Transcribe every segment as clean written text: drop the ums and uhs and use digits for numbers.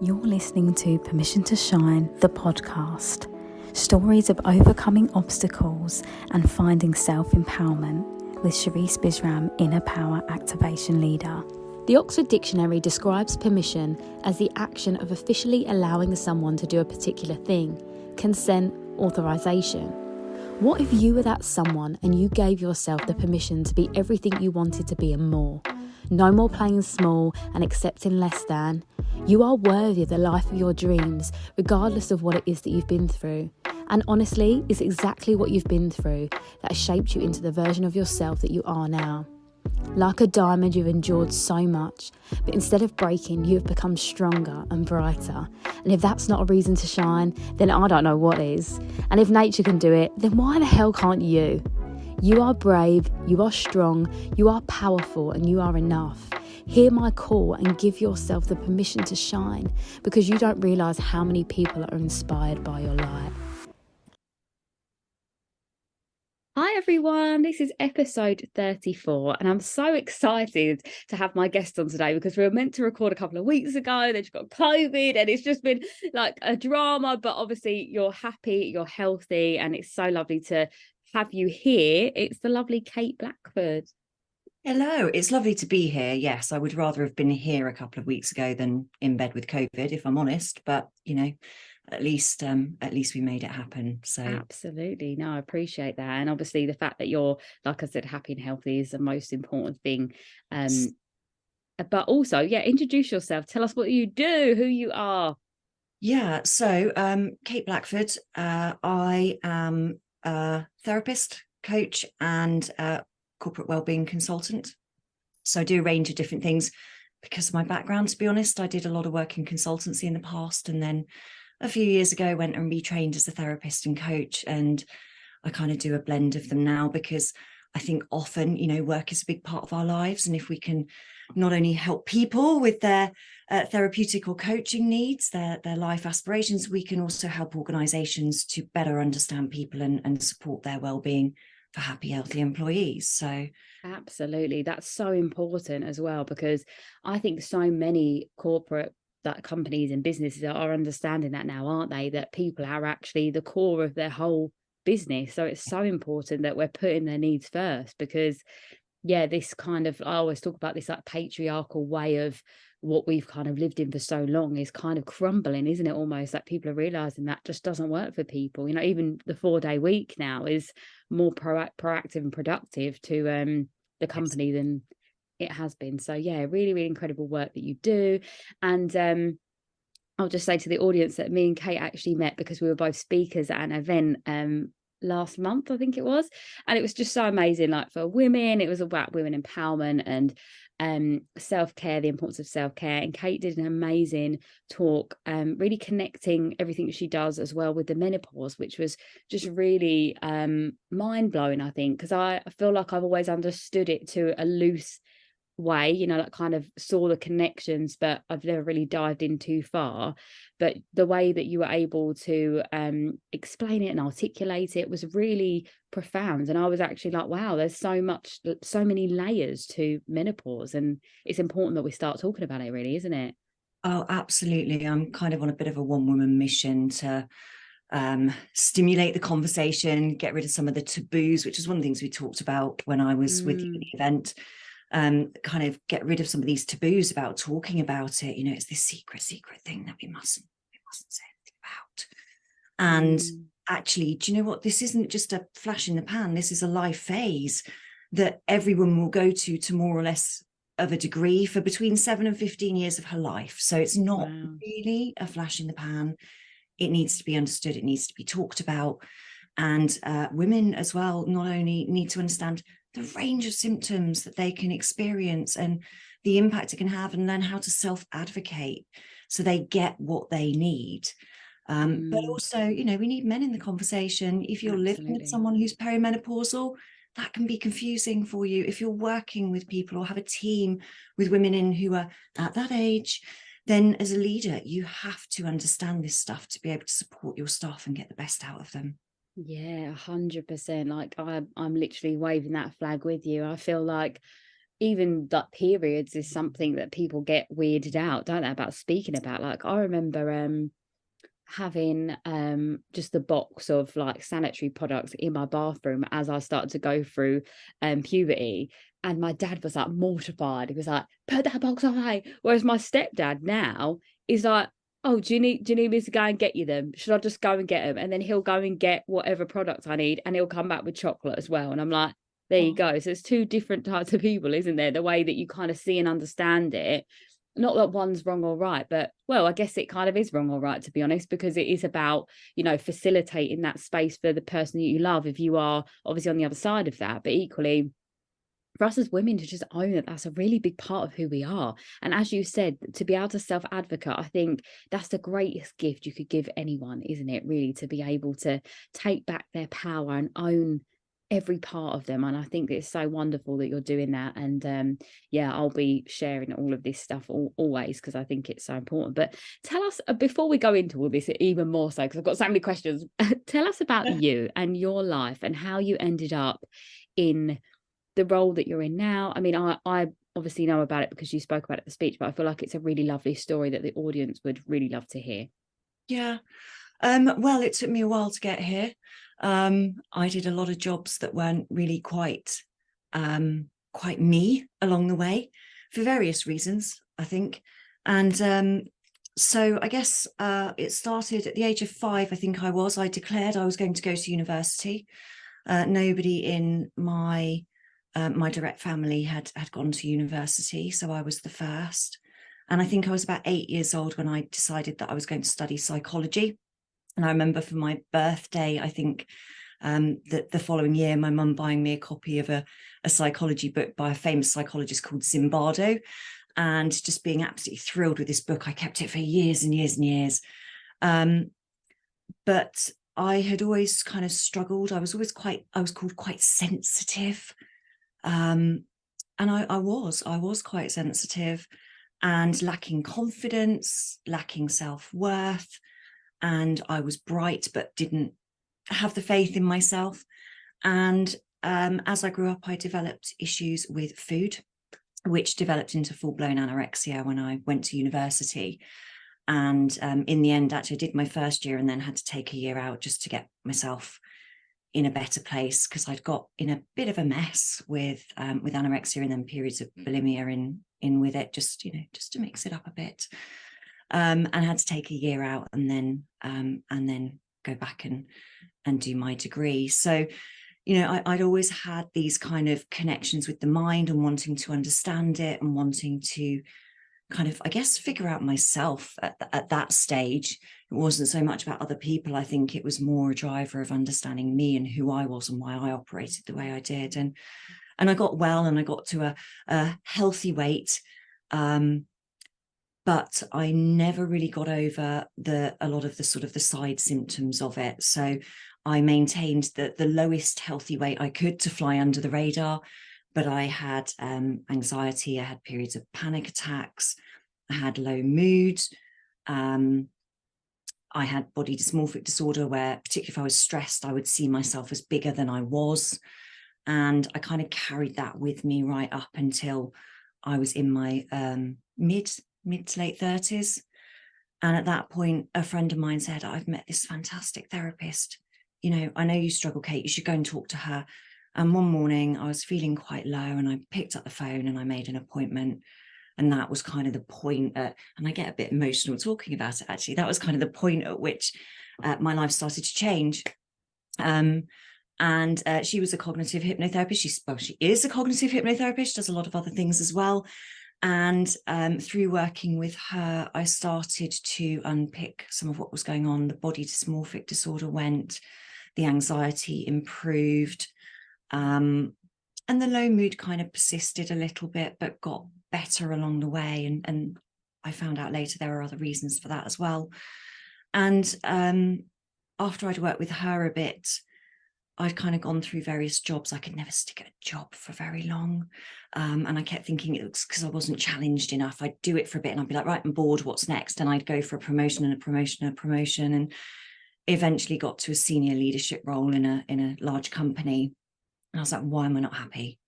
You're listening to Permission to Shine, the podcast. Stories of overcoming obstacles and finding self-empowerment with Sherisse Bisram, Inner Power Activation Leader. The Oxford Dictionary describes permission as the action of officially allowing someone to do a particular thing, consent, authorization. What if you were that someone and you gave yourself the permission to be everything you wanted to be and more? No more playing small and accepting less than. You are worthy of the life of your dreams, regardless of what it is that you've been through. And honestly, it's exactly what you've been through that has shaped you into the version of yourself that you are now. Like a diamond, you've endured so much, but instead of breaking, you have become stronger and brighter. And if that's not a reason to shine, then I don't know what is. And if nature can do it, then why the hell can't you? You are brave, you are strong, you are powerful, and you are enough. Hear my call and give yourself the permission to shine, because you don't realise how many people are inspired by your light. Hi everyone, this is episode 34 and I'm so excited to have my guest on today because we were meant to record a couple of weeks ago, then she got COVID and it's just been like a drama, but obviously you're happy, you're healthy, and it's so lovely to have you here. It's the lovely Kate Blackford. Hello, it's lovely to be here. Yes, I would rather have been here a couple of weeks ago than in bed with COVID, if I'm honest, but you know, at least we made it happen. So Absolutely. No, I appreciate that. And obviously the fact that you're, like I said, happy and healthy is the most important thing. But also, introduce yourself. Tell us what you do, who you are. yeah, so Kate Blackford, I am a therapist, coach, and corporate wellbeing consultant. So I do a range of different things because of my background, to be honest. I did a lot of work in consultancy in the past, and then a few years ago I went and retrained as a therapist and coach, and I kind of do a blend of them now because I think often, you know, work is a big part of our lives, and if we can not only help people with their therapeutic or coaching needs, their life aspirations, we can also help organizations to better understand people and support their well-being for happy, healthy employees. So Absolutely. That's so important as well, because I think so many corporate companies and businesses are understanding that now, aren't they? That people are actually the core of their whole business. So it's so important that we're putting their needs first, because this kind of, I always talk about this like patriarchal way of what we've kind of lived in for so long is kind of crumbling, isn't it? Almost like people are realizing that just doesn't work for people. You know, even the 4-day week now is more proactive and productive to the company than it has been. So really, really incredible work that you do. And I'll just say to the audience that me and Kate actually met because we were both speakers at an event last month, I think it was, and it was just so amazing. Like for women, it was about women empowerment and self-care, the importance of self-care. And Kate did an amazing talk, really connecting everything she does as well with the menopause, which was just really mind-blowing, I think, because I feel like I've always understood it to a loose way, you know, like kind of saw the connections, but I've never really dived in too far. But the way that you were able to explain it and articulate it was really profound, and I was actually like, wow, there's so many layers to menopause, and it's important that we start talking about it, really, isn't it? oh, absolutely. I'm kind of on a bit of a one-woman mission to stimulate the conversation, get rid of some of the taboos, which is one of the things we talked about when I was with you at the event. Kind of get rid of some of these taboos about talking about it. You know, it's this secret thing that we mustn't say anything about. And actually, do you know what? This isn't just a flash in the pan. This is a life phase that everyone will go to more or less of a degree for between 7 and 15 years of her life. So it's not really a flash in the pan. It needs to be understood. It needs to be talked about. And women as well not only need to understand the range of symptoms that they can experience and the impact it can have, and learn how to self-advocate so they get what they need. But also, you know, we need men in the conversation. If you're living with someone who's perimenopausal, that can be confusing for you. If you're working with people or have a team with women in who are at that age, then as a leader, you have to understand this stuff to be able to support your staff and get the best out of them. Yeah, 100%. Like I'm literally waving that flag with you. I feel like even that periods is something that people get weirded out, don't they, about speaking about. Like I remember having just the box of like sanitary products in my bathroom as I started to go through puberty, and my dad was like mortified. He was like, put that box away. Whereas my stepdad now is like, oh, do you need me to go and get you them? Should I just go and get them? And then he'll go and get whatever product I need, and he'll come back with chocolate as well. And I'm like, there you go. So it's two different types of people, isn't there? The way that you kind of see and understand it. Not that one's wrong or right, but well, I guess it kind of is wrong or right, to be honest, because it is about, you know, facilitating that space for the person that you love, if you are obviously on the other side of that. But equally, for us as women to just own that that's a really big part of who we are. And as you said, to be able to self-advocate, I think that's the greatest gift you could give anyone, isn't it, really, to be able to take back their power and own every part of them. And I think it's so wonderful that you're doing that. And yeah, I'll be sharing all of this stuff always, because I think it's so important. But tell us, before we go into all this even more so, because I've got so many questions, tell us about you and your life and how you ended up in the role that you're in now. I mean, I obviously know about it because you spoke about it at the speech, but I feel like it's a really lovely story that the audience would really love to hear. Yeah. Well, it took me a while to get here. I did a lot of jobs that weren't really quite me along the way, for various reasons, I think. And so I guess it started at the age of 5. I think I declared I was going to go to university. Nobody in my direct family had gone to university, so I was the first. And I think I was about 8 years old when I decided that I was going to study psychology. And I remember for my birthday, I think that the following year, my mum buying me a copy of a psychology book by a famous psychologist called Zimbardo, and just being absolutely thrilled with this book. I kept it for years and years and years. But I had always kind of struggled. I was called quite sensitive. And I was quite sensitive and lacking confidence, lacking self-worth. And I was bright, but didn't have the faith in myself. And as I grew up, I developed issues with food, which developed into full-blown anorexia when I went to university. And in the end, actually, I did my first year and then had to take a year out just to get myself in a better place, because I'd got in a bit of a mess with anorexia and then periods of bulimia in with it, just to mix it up a bit. And had to take a year out and then go back and do my degree. So, I'd always had these kind of connections with the mind and wanting to understand it and wanting to kind of, I guess, figure out myself at that stage. It wasn't so much about other people. I think it was more a driver of understanding me and who I was and why I operated the way I did. And I got well and I got to a healthy weight. But I never really got over a lot of the sort of the side symptoms of it. So I maintained the lowest healthy weight I could to fly under the radar. But I had anxiety, I had periods of panic attacks, I had low mood, I had body dysmorphic disorder, where particularly if I was stressed, I would see myself as bigger than I was. And I kind of carried that with me right up until I was in my mid to late 30s. And at that point, a friend of mine said, I've met this fantastic therapist. I know you struggle, Kate, you should go and talk to her. And one morning I was feeling quite low and I picked up the phone and I made an appointment. And that was kind of the point and I get a bit emotional talking about it, actually. That was kind of the point at which my life started to change. And she was a cognitive hypnotherapist. She is a cognitive hypnotherapist. She does a lot of other things as well. And through working with her, I started to unpick some of what was going on. The body dysmorphic disorder went, the anxiety improved, and the low mood kind of persisted a little bit, but got better along the way. And I found out later there are other reasons for that as well. And after I'd worked with her a bit, I'd kind of gone through various jobs. I could never stick at a job for very long. And I kept thinking it was because I wasn't challenged enough. I'd do it for a bit and I'd be like, right, I'm bored, what's next? And I'd go for a promotion and a promotion and a promotion, and eventually got to a senior leadership role in a large company. And I was like, why am I not happy?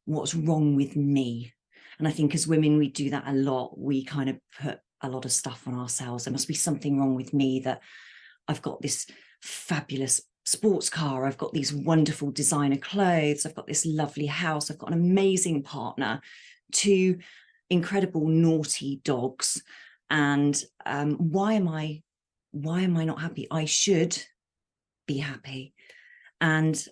what's wrong with me. And I think as women, we do that a lot. We kind of put a lot of stuff on ourselves. There must be something wrong with me, that I've got this fabulous sports car, I've got these wonderful designer clothes, I've got this lovely house, I've got an amazing partner, 2 incredible naughty dogs, and why am I not happy? I should be happy. And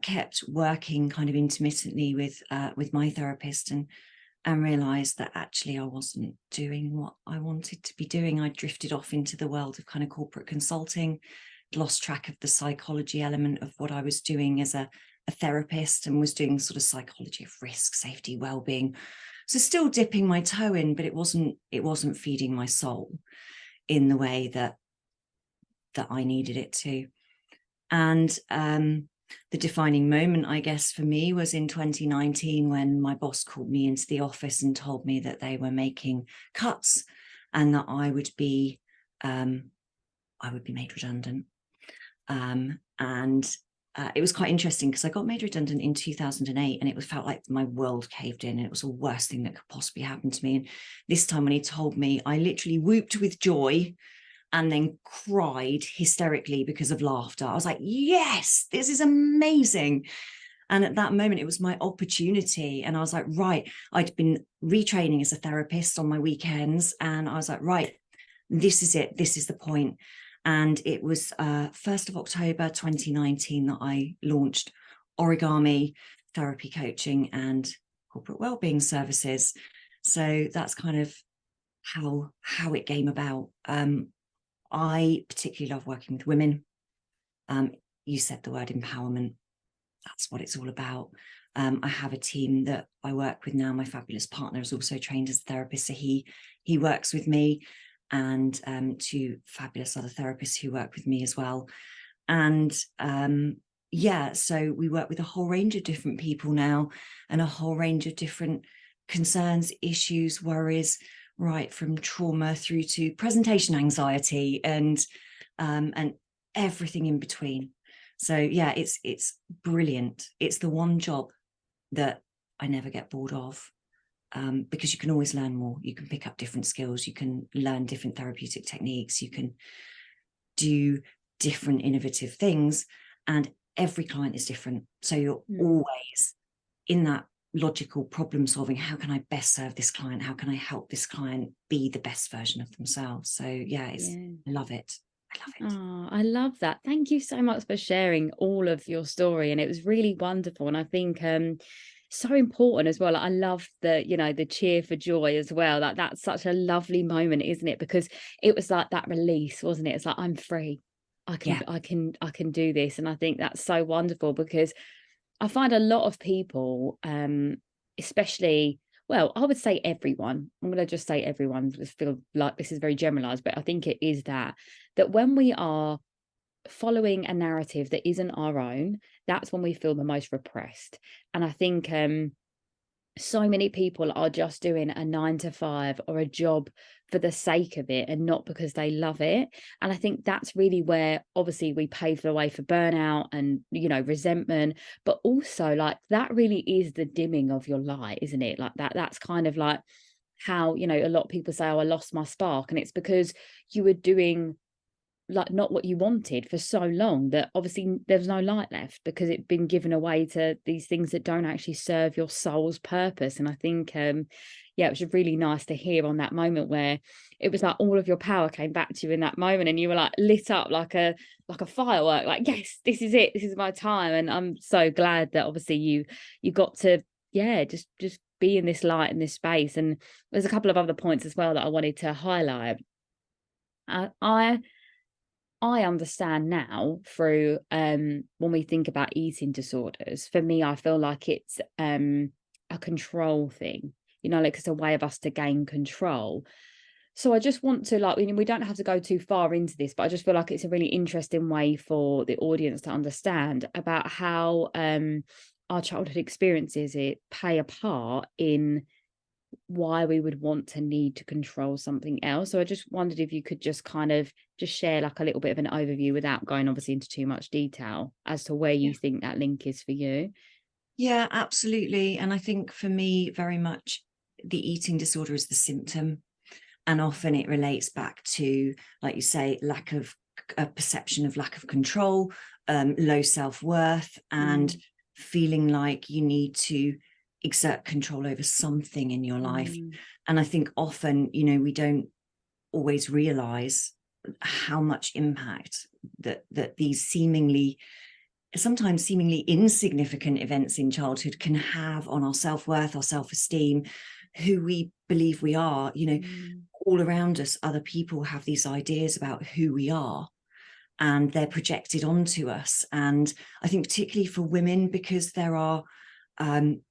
kept working kind of intermittently with my therapist, and realized that actually I wasn't doing what I wanted to be doing. I drifted off into the world of kind of corporate consulting, lost track of the psychology element of what I was doing as a therapist, and was doing sort of psychology of risk, safety, well-being. So still dipping my toe in, but it wasn't feeding my soul in the way that I needed it to. And the defining moment, I guess, for me was in 2019, when my boss called me into the office and told me that they were making cuts, and that I would be made redundant. It was quite interesting, because I got made redundant in 2008, and it felt like my world caved in, and it was the worst thing that could possibly happen to me. And this time when he told me, I literally whooped with joy and then cried hysterically because of laughter. I was like, yes, this is amazing. And at that moment, it was my opportunity. And I was like, right, I'd been retraining as a therapist on my weekends. And I was like, right, this is it. This is the point. And it was 1st of October 2019 that I launched Origami Therapy Coaching and Corporate Wellbeing Services. So that's kind of how it came about. I particularly love working with women. You said the word empowerment. That's what it's all about. I have a team that I work with now. My fabulous partner is also trained as a therapist, so he works with me, and 2 fabulous other therapists who work with me as well. And so we work with a whole range of different people now, and a whole range of different concerns, issues, worries, right from trauma through to presentation anxiety, and everything in between. So yeah, it's brilliant. It's the one job that I never get bored of, because you can always learn more. You can pick up different skills, you can learn different therapeutic techniques, you can do different innovative things, and every client is different. So you're always in that logical problem solving. How can I best serve this client? How can I help this client be the best version of themselves? So I love it. I love it. Oh, I love that. Thank you so much for sharing all of your story. And it was really wonderful. And I think so important as well. I love the cheer for joy as well. That's such a lovely moment, isn't it? Because it was like that release, wasn't it? It's like, I'm free. I can do this. And I think that's so wonderful, because I find a lot of people, especially, well, I would say everyone, I'm going to just say everyone, just feel like this is very generalized, but I think it is that when we are following a narrative that isn't our own, that's when we feel the most repressed. And I think so many people are just doing a 9 to 5 or a job for the sake of it, and not because they love it. And I think that's really where obviously we pave the way for burnout and resentment, but also like that really is the dimming of your light, isn't it? Like that's kind of like how a lot of people say, oh, I lost my spark, and it's because you were doing like not what you wanted for so long that obviously there's no light left, because it's been given away to these things that don't actually serve your soul's purpose. And I think it was really nice to hear on that moment where it was like all of your power came back to you in that moment, and you were like lit up like a firework, like, yes, this is it, this is my time. And I'm so glad that obviously you got to just be in this light, in this space. And there's a couple of other points as well that I wanted to highlight. I understand now through when we think about eating disorders, for me, I feel like it's a control thing, like it's a way of us to gain control. So I just want to we don't have to go too far into this, but I just feel like it's a really interesting way for the audience to understand about how our childhood experiences play a part in why we would want to need to control something else. So I just wondered if you could just kind of just share like a little bit of an overview, without going obviously into too much detail, as to where you think that link is for you. Yeah, absolutely. And I think for me, very much the eating disorder is the symptom. And often it relates back to, like you say, lack of a perception of lack of control, low self-worth, and feeling like you need to exert control over something in your life. And I think often, you know, we don't always realize how much impact that these sometimes seemingly insignificant events in childhood can have on our self-worth, our self-esteem, who we believe we are. You know, all around us, other people have these ideas about who we are, and they're projected onto us. And I think particularly for women, because there are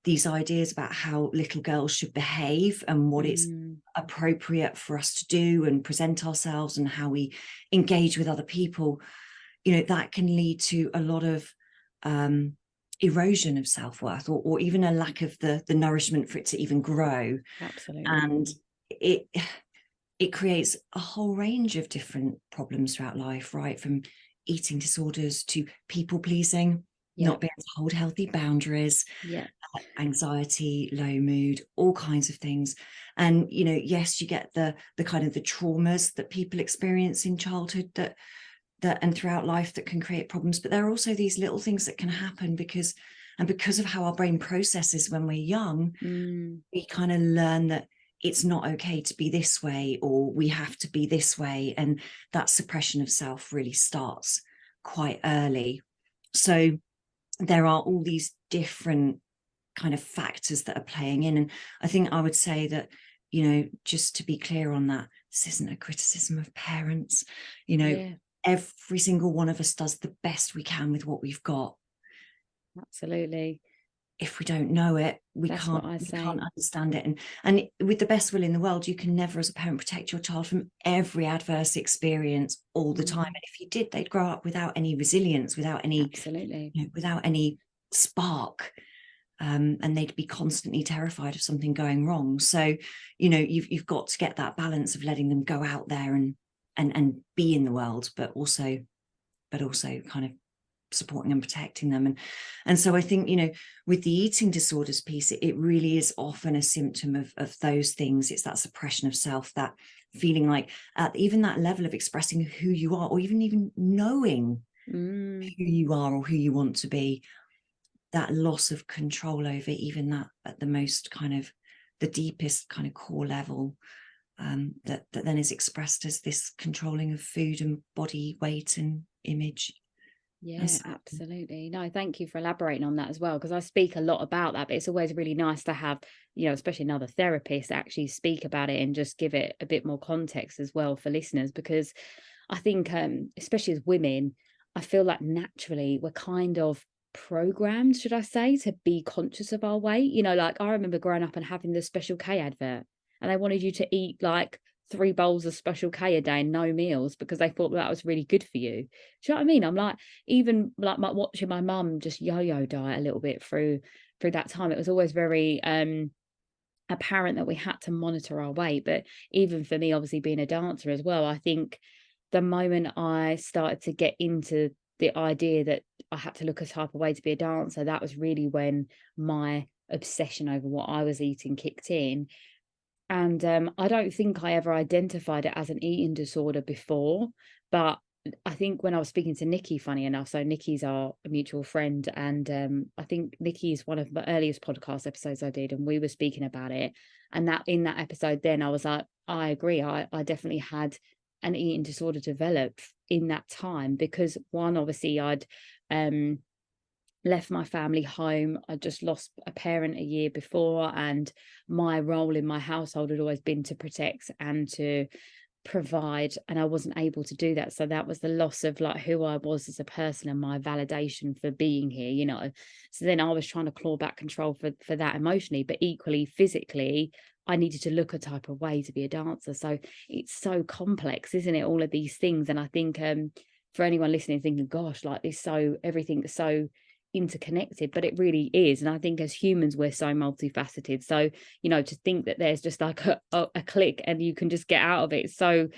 these ideas about how little girls should behave and what it's appropriate for us to do and present ourselves and how we engage with other people, you know, that can lead to a lot of erosion of self-worth, or even a lack of the nourishment for it to even grow. Absolutely. And it creates a whole range of different problems throughout life, right? From eating disorders to people pleasing, not being able to hold healthy boundaries, anxiety, low mood, all kinds of things. And, you know, yes, you get the kind of the traumas that people experience in childhood that and throughout life that can create problems. But there are also these little things that can happen because of how our brain processes when we're young, we kind of learn that it's not okay to be this way, or we have to be this way. And that suppression of self really starts quite early. So there are all these different kind of factors that are playing in. And I think I would say that, you know, just to be clear on that, this isn't a criticism of parents. You know, every single one of us does the best we can with what we've got. Absolutely. If we don't know it, we can't understand it. And with the best will in the world, you can never as a parent protect your child from every adverse experience all the time. And if you did, they'd grow up without any resilience, without any, you know, without any spark. And they'd be constantly terrified of something going wrong. So, you know, you've got to get that balance of letting them go out there and be in the world, but also kind of supporting and protecting them. And so I think, you know, with the eating disorders piece, it really is often a symptom of those things. It's that suppression of self, that feeling like even that level of expressing who you are, or even knowing who you are or who you want to be, that loss of control over even that at the most kind of the deepest kind of core level, that then is expressed as this controlling of food and body weight and image. Yeah, absolutely. No, thank you for elaborating on that as well, because I speak a lot about that, but it's always really nice to have, you know, especially another therapist actually speak about it and just give it a bit more context as well for listeners, because I think especially as women, I feel like naturally we're kind of programmed, should I say, to be conscious of our weight. You know, like I remember growing up and having the Special K advert, and they wanted you to eat like 3 bowls of Special K a day and no meals because they thought that was really good for you. Do you know what I mean? I'm like, even like watching my mum just yo-yo diet a little bit through that time. It was always very apparent that we had to monitor our weight. But even for me, obviously being a dancer as well, I think the moment I started to get into the idea that I had to look a type of way to be a dancer, that was really when my obsession over what I was eating kicked in. And I don't think I ever identified it as an eating disorder before, but I think when I was speaking to Nikki, funny enough, so Nikki's our mutual friend, and I think Nikki is one of the earliest podcast episodes I did, and we were speaking about it. And that in that episode, then I was like, I agree, I definitely had an eating disorder develop in that time, because one, obviously I'd left my family home. I just lost a parent a year before, and my role in my household had always been to protect and to provide, and I wasn't able to do that. So that was the loss of like who I was as a person and my validation for being here, you know. So then I was trying to claw back control for that emotionally, but equally physically I needed to look a type of way to be a dancer. So it's so complex, isn't it, all of these things? And I think for anyone listening thinking, gosh, like this, so everything's so interconnected, but it really is. And I think as humans we're so multifaceted, so you know, to think that there's just like a click and you can just get out of it, so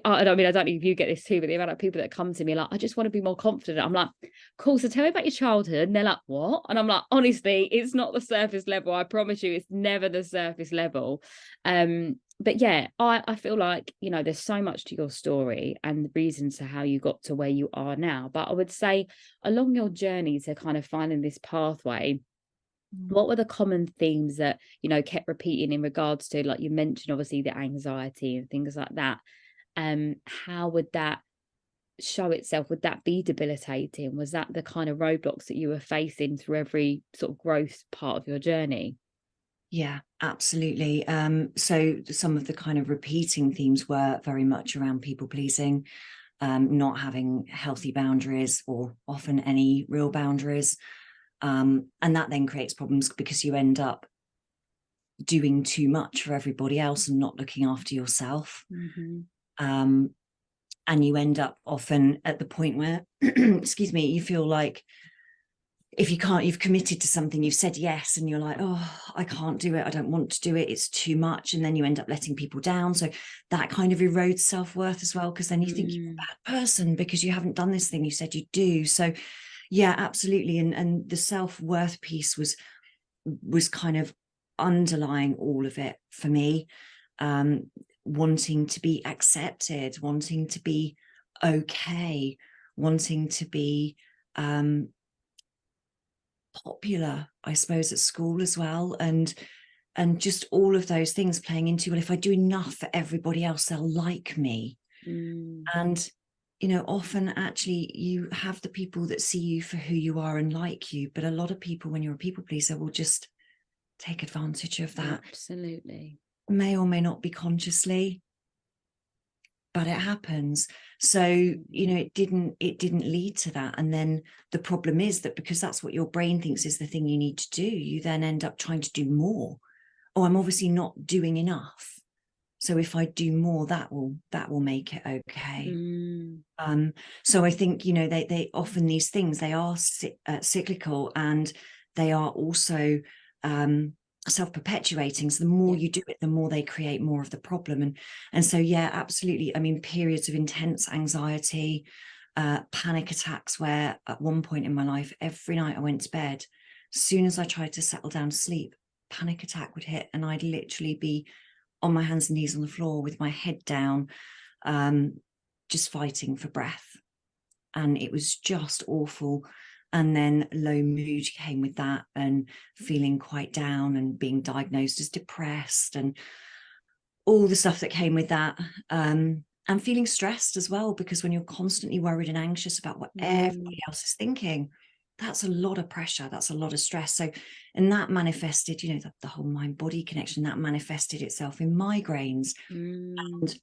I mean, I don't know if you get this too, but the amount of people that come to me like, I just want to be more confident. I'm like, cool, so tell me about your childhood. And they're like, what? And I'm like, honestly, it's not the surface level. I promise you, it's never the surface level. But yeah, I feel like, you know, there's so much to your story and the reasons to how you got to where you are now. But I would say along your journey to kind of finding this pathway, what were the common themes that, you know, kept repeating in regards to, like you mentioned, obviously the anxiety and things like that? How would that show itself? Would that be debilitating? Was that the kind of roadblocks that you were facing through every sort of growth part of your journey? Yeah, absolutely. So some of the kind of repeating themes were very much around people pleasing, not having healthy boundaries or often any real boundaries. And that then creates problems because you end up doing too much for everybody else and not looking after yourself. And you end up often at the point where, excuse me, you feel like if you can't, you've committed to something, you've said yes, and you're like, oh, I can't do it, I don't want to do it, it's too much. And then you end up letting people down. So that kind of erodes self-worth as well, because then you think you're a bad person because you haven't done this thing you said you do. So yeah, absolutely. And the self-worth piece was kind of underlying all of it for me. Wanting to be accepted, wanting to be okay, wanting to be popular, I suppose, at school as well, and just all of those things playing into, well, if I do enough for everybody else, they'll like me. And you know, often actually you have the people that see you for who you are and like you, but a lot of people, when you're a people pleaser, will just take advantage of that. Absolutely. May or may not be consciously, but it happens. So, you know, it didn't lead to that. And then the problem is that because that's what your brain thinks is the thing you need to do, you then end up trying to do more. Oh, I'm obviously not doing enough, so if I do more, that will make it okay. So I think, you know, they often, these things, they are cyclical, and they are also self-perpetuating. So the more you do it, the more they create more of the problem. And so yeah, absolutely. I mean, periods of intense anxiety, panic attacks, where at one point in my life, every night I went to bed, as soon as I tried to settle down to sleep, panic attack would hit, and I'd literally be on my hands and knees on the floor with my head down, just fighting for breath. And it was just awful. And then low mood came with that, and feeling quite down, and being diagnosed as depressed, and all the stuff that came with that. And feeling stressed as well, because when you're constantly worried and anxious about what everybody else is thinking, that's a lot of pressure, that's a lot of stress. So, and that manifested, you know, the whole mind-body connection, that manifested itself in migraines and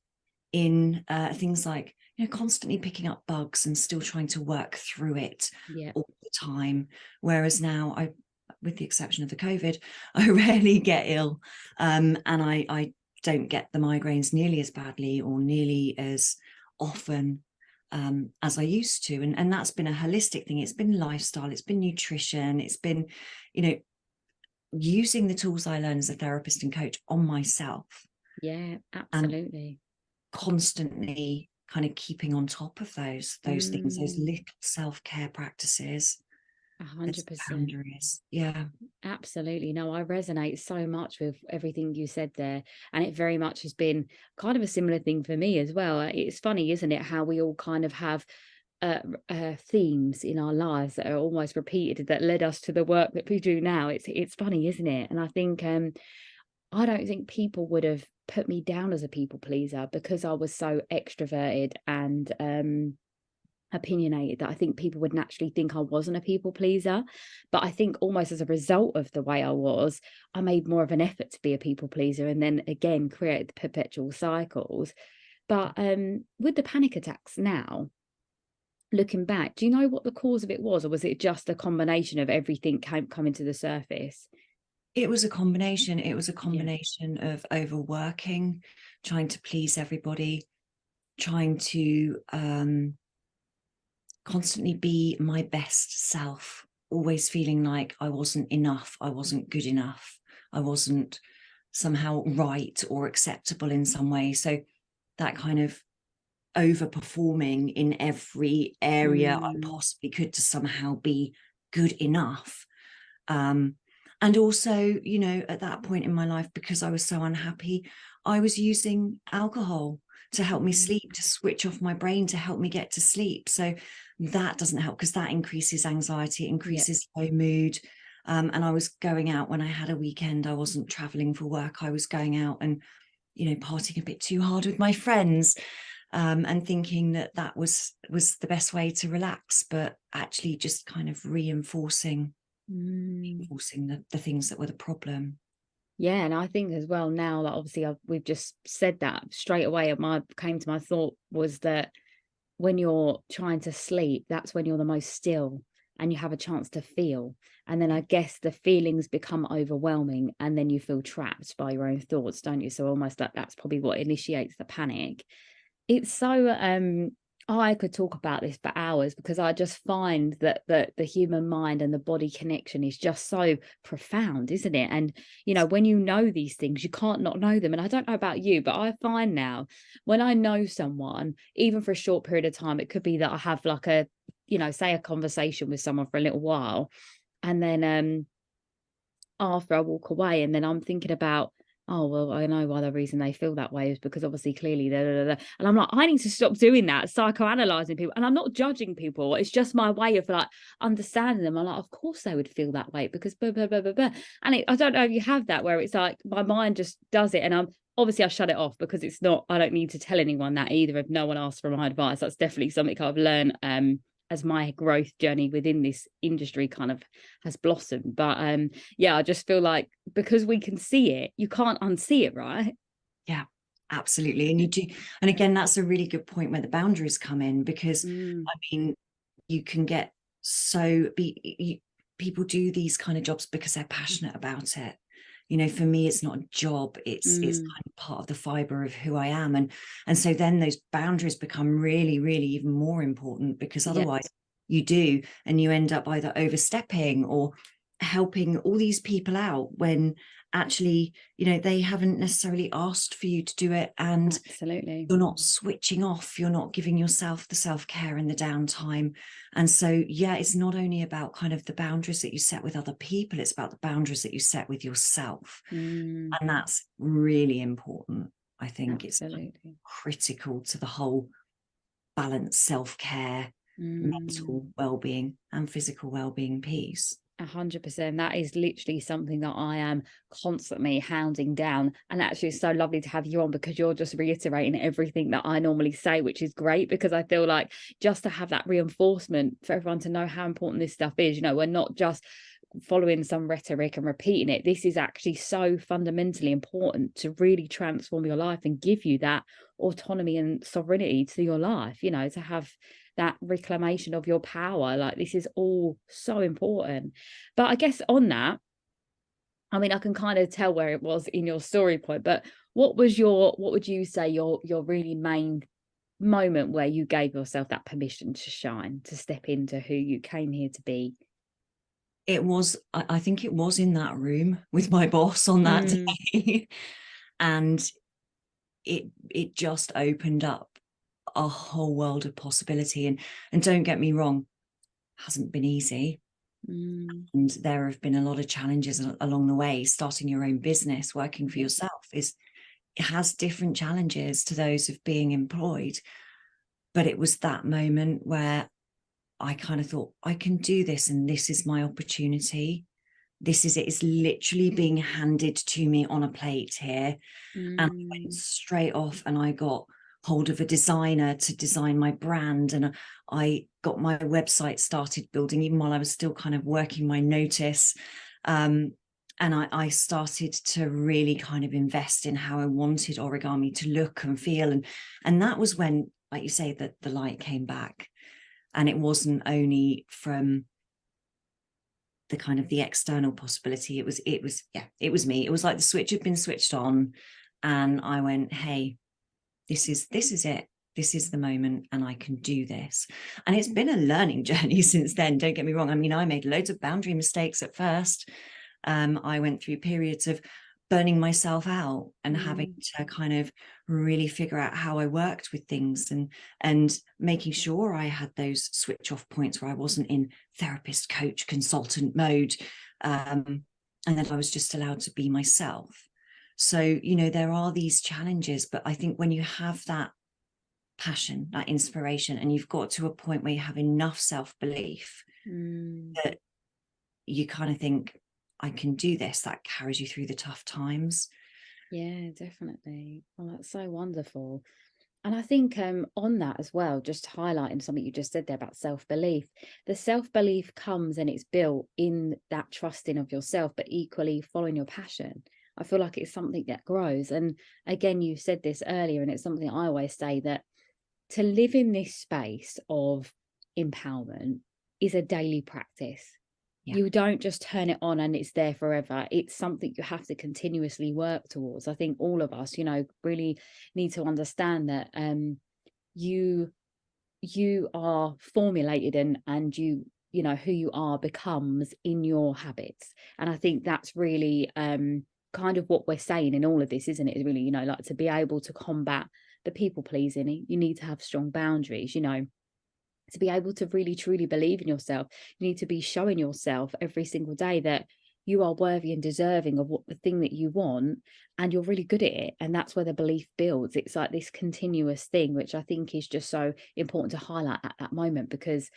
in things like, you know, constantly picking up bugs and still trying to work through it all the time. Whereas now, I, with the exception of the COVID, I rarely get ill, and I don't get the migraines nearly as badly or nearly as often as I used to. And that's been a holistic thing. It's been lifestyle, it's been nutrition, it's been, you know, using the tools I learn as a therapist and coach on myself. Yeah, absolutely. Constantly kind of keeping on top of those things, those little self-care practices. 100%. Boundaries. Yeah, absolutely. No, I resonate so much with everything you said there, and it very much has been kind of a similar thing for me as well. It's funny, isn't it, how we all kind of have themes in our lives that are almost repeated that led us to the work that we do now. It's funny, isn't it? And I think I don't think people would have put me down as a people pleaser because I was so extroverted and opinionated, that I think people would naturally think I wasn't a people pleaser. But I think almost as a result of the way I was, I made more of an effort to be a people pleaser, and then again created the perpetual cycles. But with the panic attacks now, looking back, do you know what the cause of it was, or was it just a combination of everything coming to the surface? it was a combination. It was a combination of overworking, trying to please everybody, trying to constantly be my best self, always feeling like I wasn't enough, I wasn't good enough, I wasn't somehow right or acceptable in some way. So that kind of overperforming in every area I possibly could to somehow be good enough. And also, you know, at that point in my life, because I was so unhappy, I was using alcohol to help me sleep, to switch off my brain, to help me get to sleep. So that doesn't help, because that increases anxiety, increases low mood. And I was going out when I had a weekend. I wasn't traveling for work. I was going out and, you know, partying a bit too hard with my friends, and thinking that that was the best way to relax, but actually just kind of reinforcing the things that were the problem. Yeah, and I think as well now that obviously we've just said that straight away, came to my thought was that when you're trying to sleep, that's when you're the most still and you have a chance to feel. And then I guess the feelings become overwhelming and then you feel trapped by your own thoughts, don't you? So almost like that's probably what initiates the panic. It's so I could talk about this for hours, because I just find that the human mind and the body connection is just so profound, isn't it? And, you know, when you know these things, you can't not know them. And I don't know about you, but I find now when I know someone, even for a short period of time, it could be that I have like a, you know, say a conversation with someone for a little while. And then after I walk away, and then I'm thinking about, oh, well, I know why the reason they feel that way is because obviously clearly and I'm like, I need to stop doing that, psychoanalyzing people. And I'm not judging people, it's just my way of like understanding them. I'm like, of course they would feel that way because blah, blah, blah, blah, blah. And I don't know if you have that where it's like my mind just does it, and I'm obviously I shut it off because it's not, I don't need to tell anyone that either if no one asks for my advice. That's definitely something I've learned as my growth journey within this industry kind of has blossomed. But yeah, I just feel like because we can see it, you can't unsee it, right? Yeah, absolutely. And you do, and again, that's a really good point where the boundaries come in, because I mean, you can get people do these kind of jobs because they're passionate about it. You know, for me, it's not a job, it's kind of part of the fiber of who I am. And so then those boundaries become really, really even more important, because otherwise you do, and you end up either overstepping or helping all these people out when actually, you know, they haven't necessarily asked for you to do it. And absolutely, you're not switching off, you're not giving yourself the self-care and the downtime. And so, yeah, it's not only about kind of the boundaries that you set with other people, it's about the boundaries that you set with yourself. And that's really important. I think absolutely. It's critical to the whole balanced self-care, mental well-being and physical well-being piece. 100%. That is literally something that I am constantly hounding down. And actually, it's so lovely to have you on, because you're just reiterating everything that I normally say, which is great, because I feel like just to have that reinforcement for everyone to know how important this stuff is. You know, we're not just following some rhetoric and repeating it. This is actually so fundamentally important to really transform your life and give you that autonomy and sovereignty to your life, you know, to have that reclamation of your power. Like, this is all so important. But I guess on that, I mean, I can kind of tell where it was in your story point, but what would you say your really main moment where you gave yourself that permission to shine, to step into who you came here to be? It was, I think it was in that room with my boss on that day. And it just opened up a whole world of possibility. And don't get me wrong, it hasn't been easy. And there have been a lot of challenges along the way. Starting your own business, working for yourself, it has different challenges to those of being employed. But it was that moment where I kind of thought, I can do this, and this is my opportunity. This is it. It's literally being handed to me on a plate here. And I went straight off and I got hold of a designer to design my brand. And I got my website started building, even while I was still kind of working my notice. And I started to really kind of invest in how I wanted origami to look and feel. And that was when, like you say, that the light came back. And it wasn't only from the kind of the external possibility. It was me. It was like the switch had been switched on, and I went, hey, this is it. This is the moment, and I can do this. And it's been a learning journey since then. Don't get me wrong. I mean, I made loads of boundary mistakes at first. I went through periods of burning myself out and having to kind of really figure out how I worked with things, and making sure I had those switch off points where I wasn't in therapist, coach, consultant mode, and that I was just allowed to be myself. So, you know, there are these challenges, but I think when you have that passion, that inspiration, and you've got to a point where you have enough self-belief that you kind of think, I can do this, that carries you through the tough times. Yeah, definitely. Well, that's so wonderful. And I think on that as well, just highlighting something you just said there about self-belief, the self-belief comes and it's built in that trusting of yourself, but equally following your passion. I feel like it's something that grows. And again, you said this earlier, and it's something I always say, that to live in this space of empowerment is a daily practice. Yeah. You don't just turn it on and it's there forever. It's something you have to continuously work towards. I think all of us, you know, really need to understand that you are formulated, and you know who you are becomes in your habits. And I think that's really kind of what we're saying in all of this, isn't it? Really, you know, like, to be able to combat the people pleasing, you need to have strong boundaries, you know. To be able to really truly believe in yourself, you need to be showing yourself every single day that you are worthy and deserving of what the thing that you want, and you're really good at it. And that's where the belief builds. It's like this continuous thing, which I think is just so important to highlight at that moment, because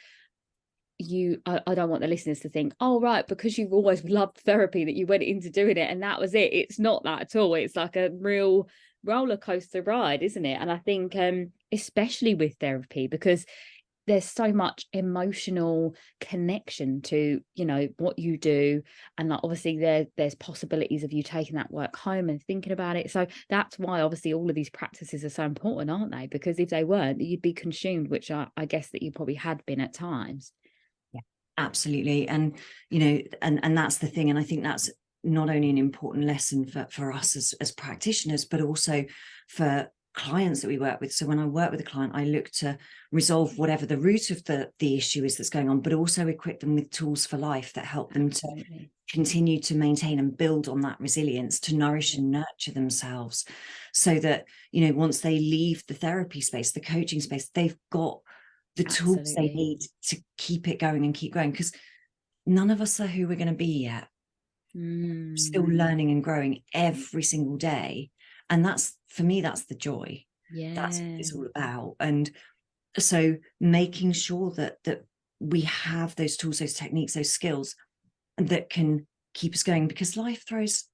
I don't want the listeners to think, oh right, because you've always loved therapy that you went into doing it and that was it. It's not that at all. It's like a real roller coaster ride, isn't it? And I think especially with therapy, because there's so much emotional connection to, you know, what you do. And like, obviously there's possibilities of you taking that work home and thinking about it. So that's why obviously all of these practices are so important, aren't they? Because if they weren't, you'd be consumed, which I guess that you probably had been at times. Yeah, absolutely. And, you know, and that's the thing. And I think that's not only an important lesson for us as practitioners, but also for clients that we work with. So when I work with a client, I look to resolve whatever the root of the issue is that's going on, but also equip them with tools for life that help them to continue to maintain and build on that resilience, to nourish and nurture themselves, so that, you know, once they leave the therapy space, the coaching space, they've got the tools they need to keep it going and keep going, because none of us are who we're going to be yet. Still learning and growing every single day. And that's, for me, that's the joy. That's what it's all about. And so making sure that we have those tools, those techniques, those skills that can keep us going, because life throws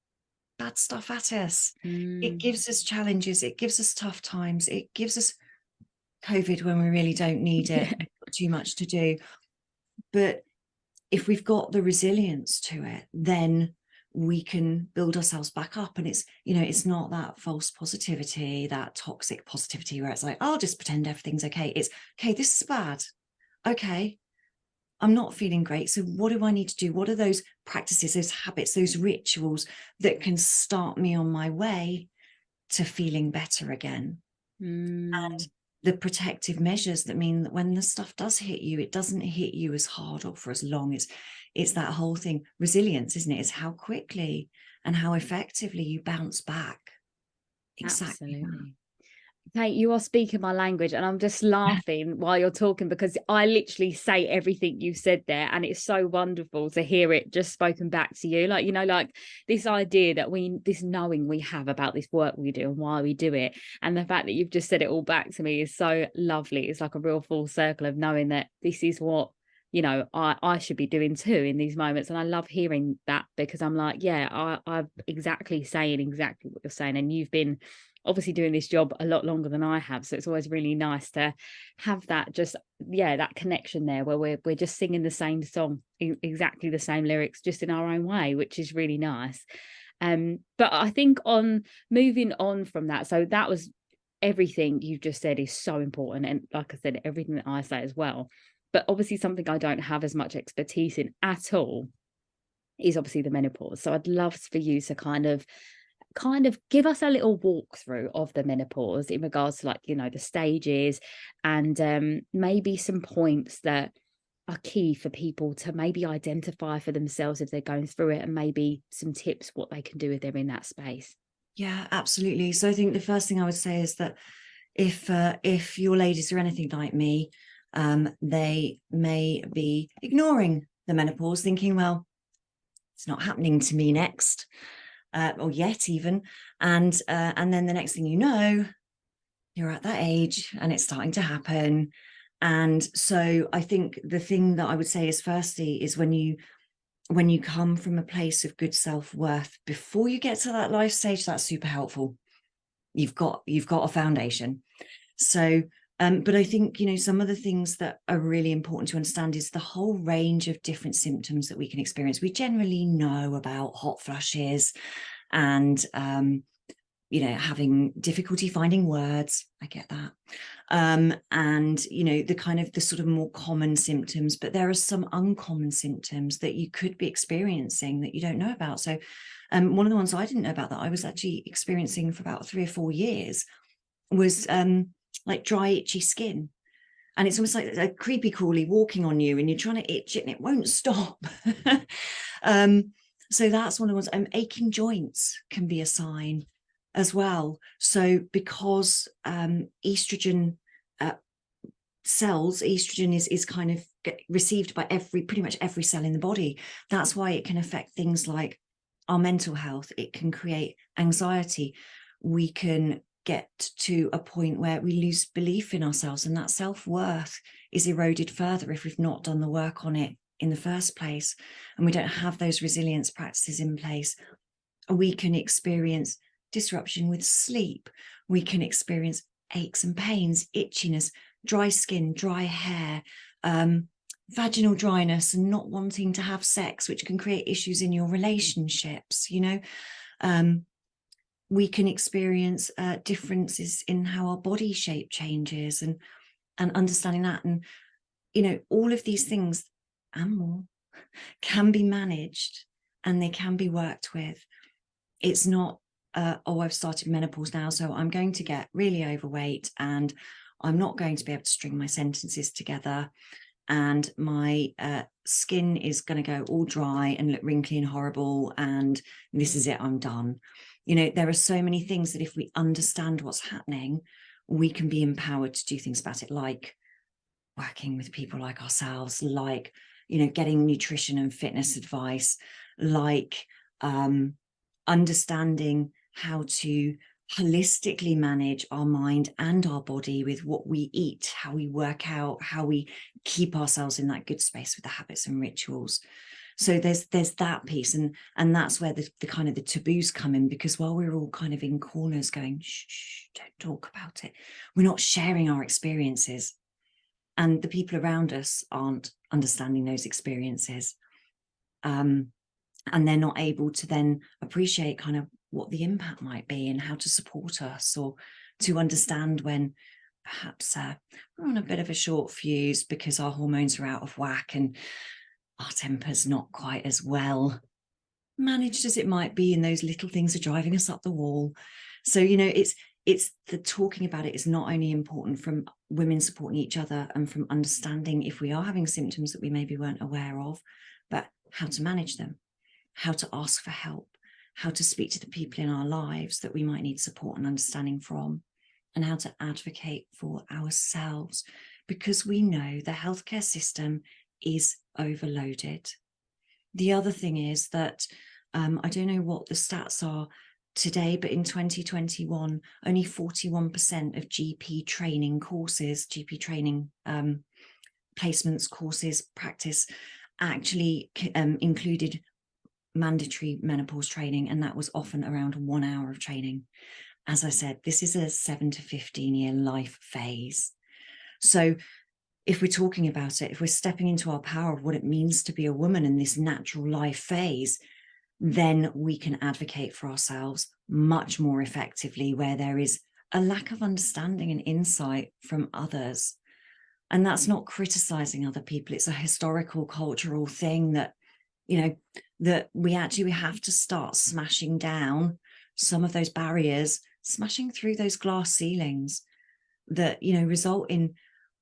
bad stuff at us. It gives us challenges, it gives us tough times, it gives us COVID when we really don't need it, too much to do. But if we've got the resilience to it, then we can build ourselves back up. And it's, you know, it's not that false positivity, that toxic positivity where it's like, I'll just pretend everything's okay. It's, okay, this is bad. Okay, I'm not feeling great. So what do I need to do? What are those practices, those habits, those rituals that can start me on my way to feeling better again? And the protective measures that mean that when the stuff does hit you, it doesn't hit you as hard or for as long. It's that whole thing, resilience, isn't it? It's how quickly and how effectively you bounce back. Exactly. Absolutely. Kate, you are speaking my language, and I'm just laughing while you're talking, because I literally say everything you said there, and it's so wonderful to hear it just spoken back to you. Like, you know, like this idea that this knowing we have about this work we do and why we do it, and the fact that you've just said it all back to me is so lovely. It's like a real full circle of knowing that this is what, you know, I should be doing too in these moments. And I love hearing that, because I'm like, yeah, I'm exactly saying exactly what you're saying. And you've been obviously doing this job a lot longer than I have, so it's always really nice to have that, just that connection there where we're just singing the same song, exactly the same lyrics, just in our own way, which is really nice. But I think on moving on from that, so that was everything you've just said is so important, and like I said, everything that I say as well. But obviously something I don't have as much expertise in at all is obviously the menopause. So I'd love for you to kind of give us a little walkthrough of the menopause in regards to, like, you know, the stages, and maybe some points that are key for people to maybe identify for themselves if they're going through it, and maybe some tips what they can do if they're in that space? Yeah, absolutely. So I think the first thing I would say is that if your ladies are anything like me, they may be ignoring the menopause, thinking, well, it's not happening to me next, or yet even. And then the next thing you know, you're at that age and it's starting to happen. And so I think the thing that I would say is, firstly, is when you come from a place of good self-worth before you get to that life stage, that's super helpful. You've got a foundation. So but I think, you know, some of the things that are really important to understand is the whole range of different symptoms that we can experience. We generally know about hot flushes and you know, having difficulty finding words. I get that. And, you know, the sort of more common symptoms, but there are some uncommon symptoms that you could be experiencing that you don't know about. So one of the ones I didn't know about that I was actually experiencing for about 3 or 4 years was like dry, itchy skin. And it's almost like a creepy crawly walking on you and you're trying to itch it and it won't stop. So that's one of the ones. Aching joints can be a sign as well. So because estrogen cells, estrogen is kind of received by pretty much every cell in the body. That's why it can affect things like our mental health. It can create anxiety. We can get to a point where we lose belief in ourselves, and that self-worth is eroded further if we've not done the work on it in the first place, and we don't have those resilience practices in place. We can experience disruption with sleep. We can experience aches and pains, itchiness, dry skin, dry hair, vaginal dryness, and not wanting to have sex, which can create issues in your relationships. You know, we can experience differences in how our body shape changes, and understanding that. And, you know, all of these things and more can be managed and they can be worked with. It's not, oh, I've started menopause now, so I'm going to get really overweight and I'm not going to be able to string my sentences together, and my skin is going to go all dry and look wrinkly and horrible, and this is it, I'm done. You know, there are so many things that if we understand what's happening, we can be empowered to do things about it, like working with people like ourselves, like, you know, getting nutrition and fitness advice, like understanding how to holistically manage our mind and our body with what we eat, how we work out, how we keep ourselves in that good space with the habits and rituals. So there's that piece, and that's where the kind of the taboos come in, because while we're all kind of in corners going, shh, don't talk about it, we're not sharing our experiences, and the people around us aren't understanding those experiences, and they're not able to then appreciate kind of what the impact might be and how to support us, or to understand when perhaps we're on a bit of a short fuse because our hormones are out of whack and our temper's not quite as well managed as it might be, and those little things are driving us up the wall. So, you know, it's the talking about it is not only important from women supporting each other and from understanding if we are having symptoms that we maybe weren't aware of, but how to manage them, how to ask for help, how to speak to the people in our lives that we might need support and understanding from, and how to advocate for ourselves, because we know the healthcare system is overloaded. The other thing is that I don't know what the stats are today, but in 2021, only 41% of GP training courses, GP training placements, courses, practice actually included mandatory menopause training, and that was often around 1 hour of training. As I said, this is a 7 to 15 year life phase. So if we're talking about it, if we're stepping into our power of what it means to be a woman in this natural life phase, then we can advocate for ourselves much more effectively where there is a lack of understanding and insight from others. And that's not criticizing other people. It's a historical, cultural thing that, you know, that we have to start smashing down some of those barriers, smashing through those glass ceilings that, you know, result in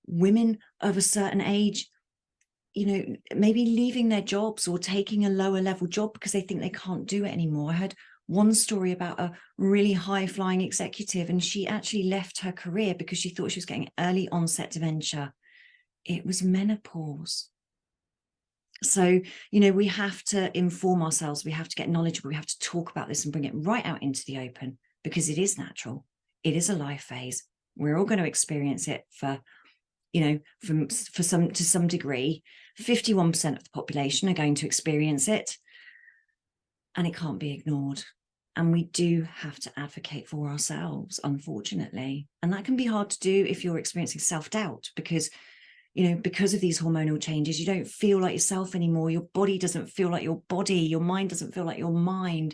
women of a certain age, maybe leaving their jobs or taking a lower level job because they think they can't do it anymore. I heard one story about a really high flying executive, and she actually left her career because she thought she was getting early onset dementia. It was menopause. So, we have to inform ourselves, we have to get knowledgeable, we have to talk about this and bring it right out into the open, because it is natural. It is a life phase. We're all going to experience it to some degree. 51% of the population are going to experience it, and it can't be ignored. And we do have to advocate for ourselves, unfortunately. And that can be hard to do if you're experiencing self-doubt, because because of these hormonal changes, you don't feel like yourself anymore. Your body doesn't feel like your body. Your mind doesn't feel like your mind.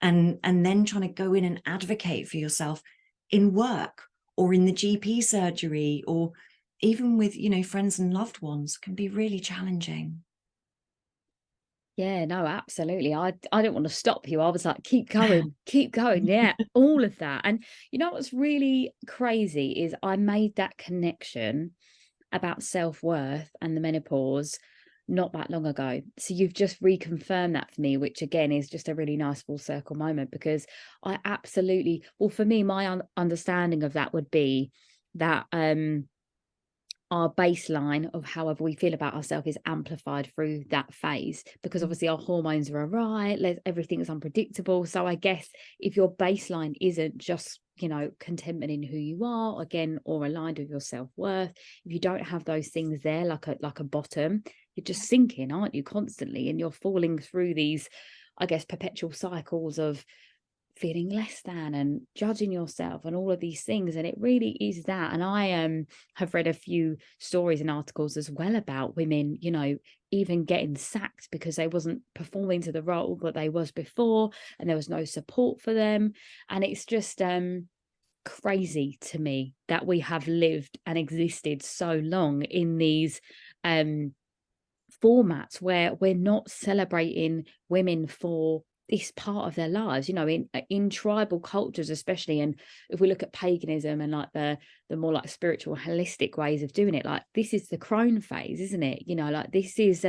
And then trying to go in and advocate for yourself in work or in the GP surgery, or even with, friends and loved ones, can be really challenging. Yeah, no, absolutely. I didn't want to stop you. I was like, keep going, keep going. Yeah, all of that. And what's really crazy is I made that connection about self-worth and the menopause not that long ago. So you've just reconfirmed that for me, which again is just a really nice full circle moment, because I absolutely, well, for me, my understanding of that would be that our baseline of however we feel about ourselves is amplified through that phase, because obviously our hormones are awry, everything is unpredictable. So I guess if your baseline isn't just contentment in who you are, again, or aligned with your self-worth, if you don't have those things there, like a bottom, you're just sinking, aren't you, constantly, and you're falling through these, I guess, perpetual cycles of feeling less than and judging yourself and all of these things. And it really is that. And I have read a few stories and articles as well about women, even getting sacked because they wasn't performing to the role that they was before, and there was no support for them. And it's just crazy to me that we have lived and existed so long in these formats where we're not celebrating women for this part of their lives, in tribal cultures especially. And if we look at paganism and like the more like spiritual holistic ways of doing it, like this is the crone phase, isn't it? Like this is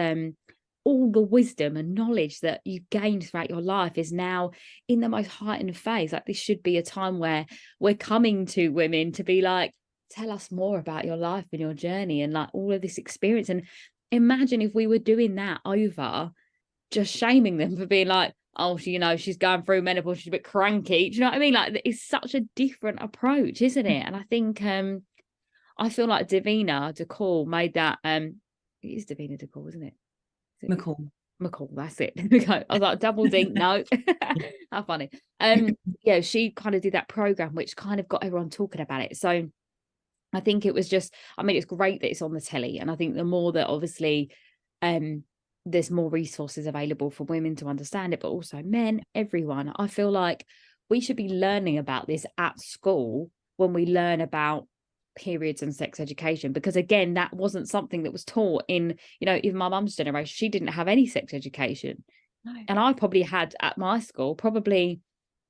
all the wisdom and knowledge that you've gained throughout your life is now in the most heightened phase. Like this should be a time where we're coming to women to be like, tell us more about your life and your journey and like all of this experience. And imagine if we were doing that over just shaming them for being like, oh, she's going through menopause, she's a bit cranky. Do you know what I mean? Like, it's such a different approach, isn't it? And I think I feel like Davina DeCall made that it is Davina DeCall, isn't it? McCall, that's it. I was like, double dink, no. How funny. Yeah, she kind of did that program which kind of got everyone talking about it. So I think it was just, it's great that it's on the telly, and I think the more that obviously there's more resources available for women to understand it, but also men, everyone. I feel like we should be learning about this at school when we learn about periods and sex education, because again, that wasn't something that was taught in, even my mum's generation. She didn't have any sex education. No. And I probably had at my school probably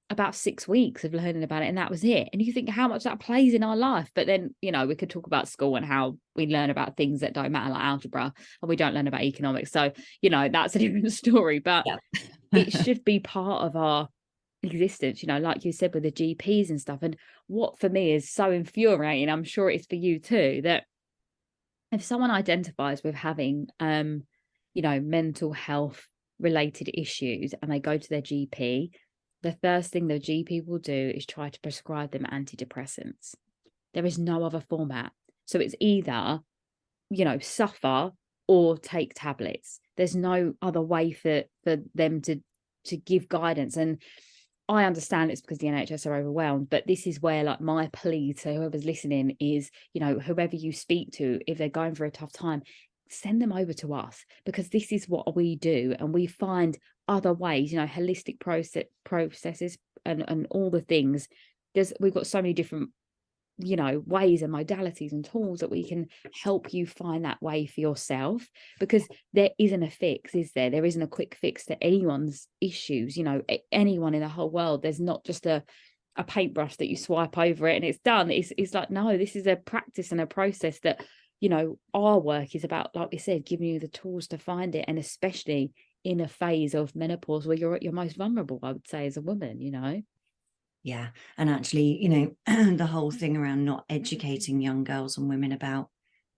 about 6 weeks of learning about it, and that was it. And you think how much that plays in our life. But then we could talk about school and how we learn about things that don't matter, like algebra, and we don't learn about economics. So that's a different story, but yeah. It should be part of our existence, like you said, with the GPs and stuff. And what for me is so infuriating, I'm sure it's for you too, that if someone identifies with having mental health related issues and they go to their GP, the first thing the GP will do is try to prescribe them antidepressants. There is no other format. So it's either, suffer or take tablets. There's no other way for them to give guidance. And I understand it's because the NHS are overwhelmed, but this is where like my plea to whoever's listening is, whoever you speak to, if they're going through a tough time, send them over to us, because this is what we do. And we find other ways, holistic processes and all the things. We've got so many different, ways and modalities and tools that we can help you find that way for yourself, because there isn't a fix, is there? There isn't a quick fix to anyone's issues, anyone in the whole world. There's not just a paintbrush that you swipe over it and it's done. It's like, no, this is a practice and a process that you know, our work is about, like we said, giving you the tools to find it, and especially in a phase of menopause where you're at your most vulnerable, I would say, as a woman, you know. Yeah. And actually, you know, the whole thing around not educating young girls and women about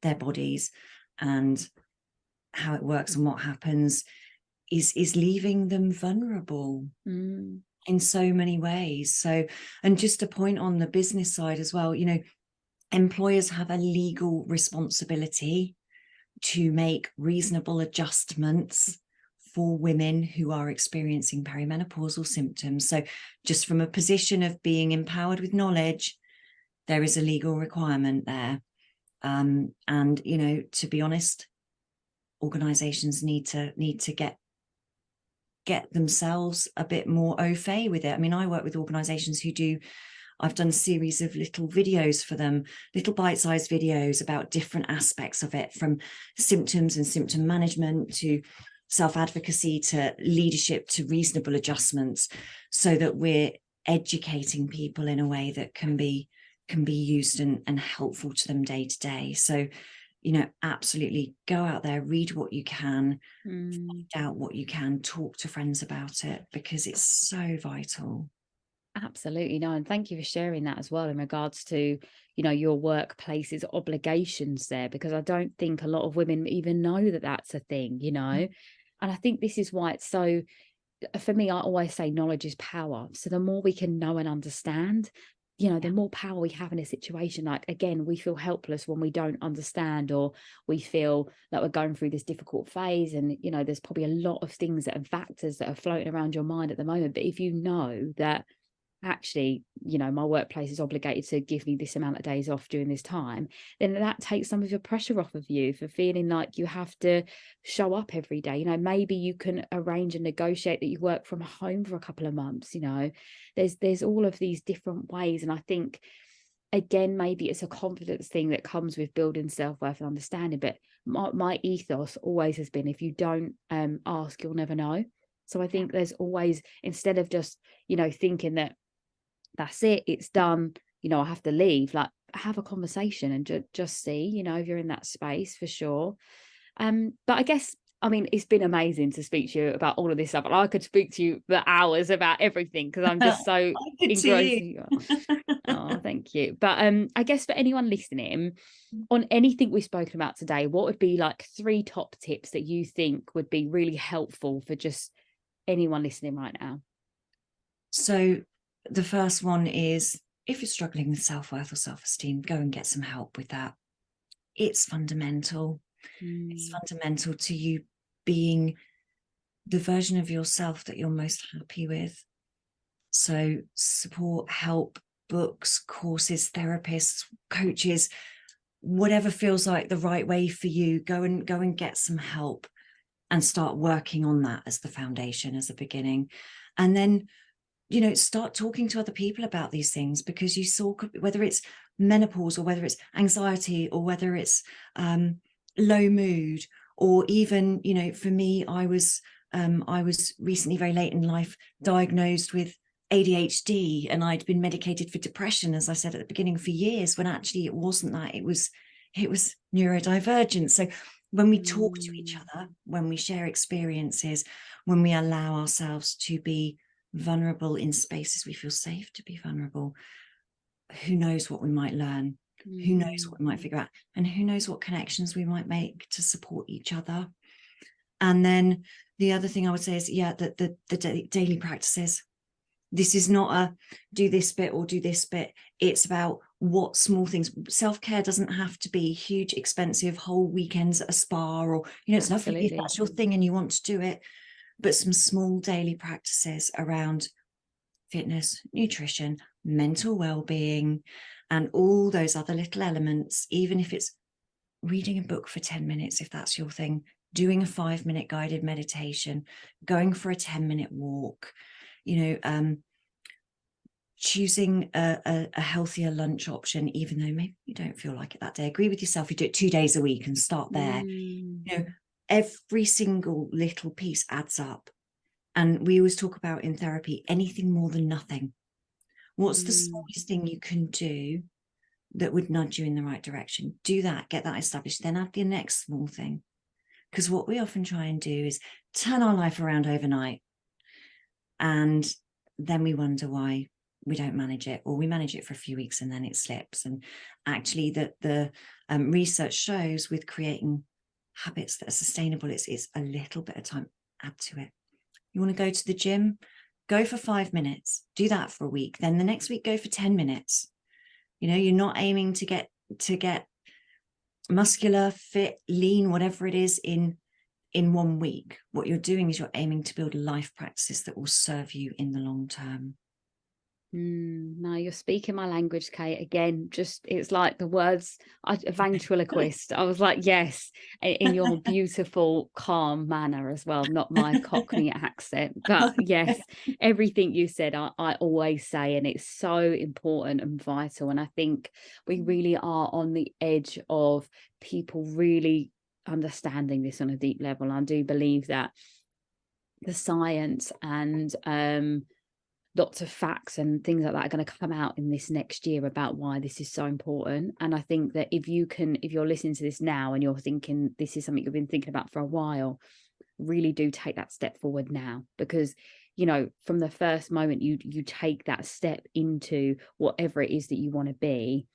their bodies and how it works and what happens is leaving them vulnerable in so many ways. So, and just a point on the business side as well, you know, employers have a legal responsibility to make reasonable adjustments for women who are experiencing perimenopausal symptoms. So just from a position of being empowered with knowledge, there is a legal requirement there. And, you know, to be honest, organizations need to get themselves a bit more au fait with it. I mean, I work with organizations who do, I've done a series of little videos for them, little bite-sized videos about different aspects of it, from symptoms and symptom management to self-advocacy to leadership to reasonable adjustments, so that we're educating people in a way that can be used and helpful to them day to day. So, you know, absolutely go out there, read what you can, find out what you can, talk to friends about it, because it's so vital. Absolutely. No, and thank you for sharing that as well in regards to, you know, your workplace's obligations there, because I don't think a lot of women even know that that's a thing, you know. And I think this is why it's so, for me, I always say knowledge is power. So the more we can know and understand, you know, the more power we have in a situation. Like, again, we feel helpless when we don't understand, or we feel that we're going through this difficult phase. And, you know, there's probably a lot of things and factors that are floating around your mind at the moment. But if you know that actually, you know, my workplace is obligated to give me this amount of days off during this time, then that takes some of your pressure off of you for feeling like you have to show up every day. You know, maybe you can arrange and negotiate that you work from home for a couple of months. You know, there's all of these different ways. And I think, again, maybe it's a confidence thing that comes with building self-worth and understanding, but my ethos always has been, if you don't ask, you'll never know. So I think there's always, instead of just, you know, thinking that that's it, it's done, you know, I have to leave, like, have a conversation and just see, you know, if you're in that space, for sure. But I guess, I mean, it's been amazing to speak to you about all of this stuff. I could speak to you for hours about everything, because I'm just so engrossed in you. Oh, thank you. But I guess for anyone listening, on anything we've spoken about today, what would be like 3 top tips that you think would be really helpful for just anyone listening right now? So the first one is, if you're struggling with self-worth or self-esteem, go and get some help with that. It's fundamental. It's fundamental to you being the version of yourself that you're most happy with. So support, help, books, courses, therapists, coaches, whatever feels like the right way for you, go and get some help and start working on that as the foundation, as a beginning. And then, you know, start talking to other people about these things, because you saw, whether it's menopause or whether it's anxiety or whether it's low mood, or even, you know, for me, I was recently, very late in life, diagnosed with ADHD, and I'd been medicated for depression, as I said at the beginning, for years, when actually it wasn't that. It was Neuro Divergence. So when we talk to each other, when we share experiences, when we allow ourselves to be vulnerable in spaces we feel safe to be vulnerable, who knows what we might learn, who knows what we might figure out, and who knows what connections we might make to support each other. And then the other thing I would say is, yeah, the daily practices. This is not a do this bit or do this bit. It's about what small things. Self-care doesn't have to be huge, expensive whole weekends at a spa, or, you know, it's lovely if that's your thing and you want to do it, but some small daily practices around fitness, nutrition, mental well-being, and all those other little elements. Even if it's reading a book for 10 minutes, if that's your thing, doing a 5-minute guided meditation, going for a 10-minute walk, you know, choosing a healthier lunch option, even though maybe you don't feel like it that day. Agree with yourself, you do it 2 days a week and start there. You know, every single little piece adds up. And we always talk about in therapy, anything more than nothing. What's the smallest thing you can do that would nudge you in the right direction. Do that, get that established, then add the next small thing. Because what we often try and do is turn our life around overnight, and then we wonder why we don't manage it, or we manage it for a few weeks and then it slips. And actually the research shows with creating habits that are sustainable, it's a little bit of time, add to it. You want to go to the gym, go for 5 minutes, do that for a week, then the next week go for 10 minutes. You know, you're not aiming to get muscular, fit, lean, whatever it is in 1 week. What you're doing is you're aiming to build life practices that will serve you in the long term. No, you're speaking my language, Kate. Again, just it's like the words, ventriloquist. I was like, yes, in your beautiful, calm manner as well, not my Cockney accent. But yes, everything you said, I always say, and it's so important and vital. And I think we really are on the edge of people really understanding this on a deep level. I do believe that the science and lots of facts and things like that are going to come out in this next year about why this is so important. And I think that if you're listening to this now and you're thinking this is something you've been thinking about for a while, really do take that step forward now, because you know, from the first moment you take that step into whatever it is that you want to be,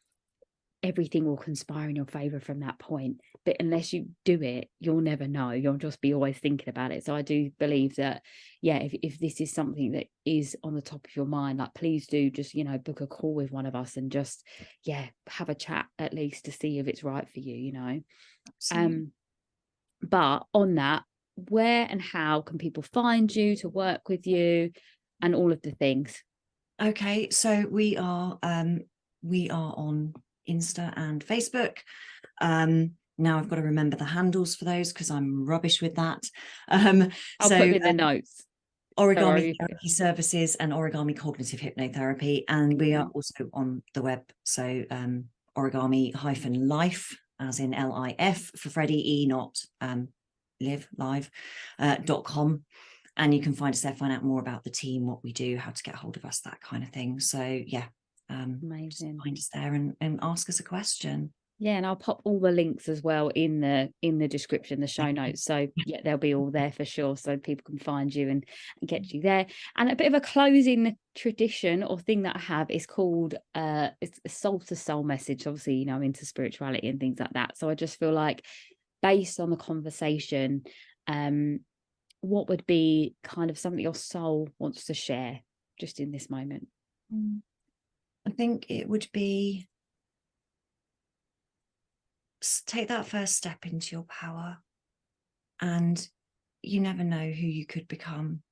everything will conspire in your favor from that point. But unless you do it, you'll never know. You'll just be always thinking about it. So I do believe that, yeah, if this is something that is on the top of your mind, like, please do just, you know, book a call with one of us and just, yeah, have a chat at least to see if it's right for you, you know. Absolutely. But on that, where and how can people find you to work with you and all of the things? Okay, so we are on Insta and Facebook. Now I've got to remember the handles for those because I'm rubbish with that. I'll put them in the notes. Origami Therapy Services and Origami Cognitive Hypnotherapy. And we are also on the web. So origami-life, as in LIF for Freddie, not live.com. And you can find us there, find out more about the team, what we do, how to get hold of us, that kind of thing. So yeah, amazing. Just find us there and ask us a question. Yeah, and I'll pop all the links as well in the description, the show notes. So yeah, they'll be all there for sure, so people can find you and get you there. And a bit of a closing tradition or thing that I have is called it's a soul to soul message. Obviously, you know, I'm into spirituality and things like that. So I just feel like, based on the conversation, what would be kind of something your soul wants to share just in this moment? I think it would be, take that first step into your power, and you never know who you could become.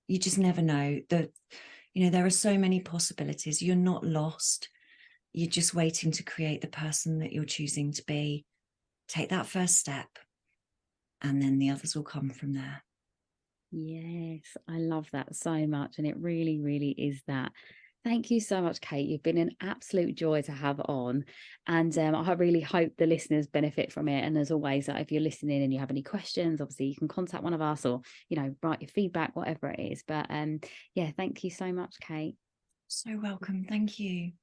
You just never know. You know, there are so many possibilities. You're not lost. You're just waiting to create the person that you're choosing to be. Take that first step, and then the others will come from there. Yes, I love that so much. And it really, really is that. Thank you so much, Kate. You've been an absolute joy to have on. And I really hope the listeners benefit from it. And as always, if you're listening and you have any questions, obviously you can contact one of us, or, you know, write your feedback, whatever it is. But yeah, thank you so much, Kate. So welcome. Thank you.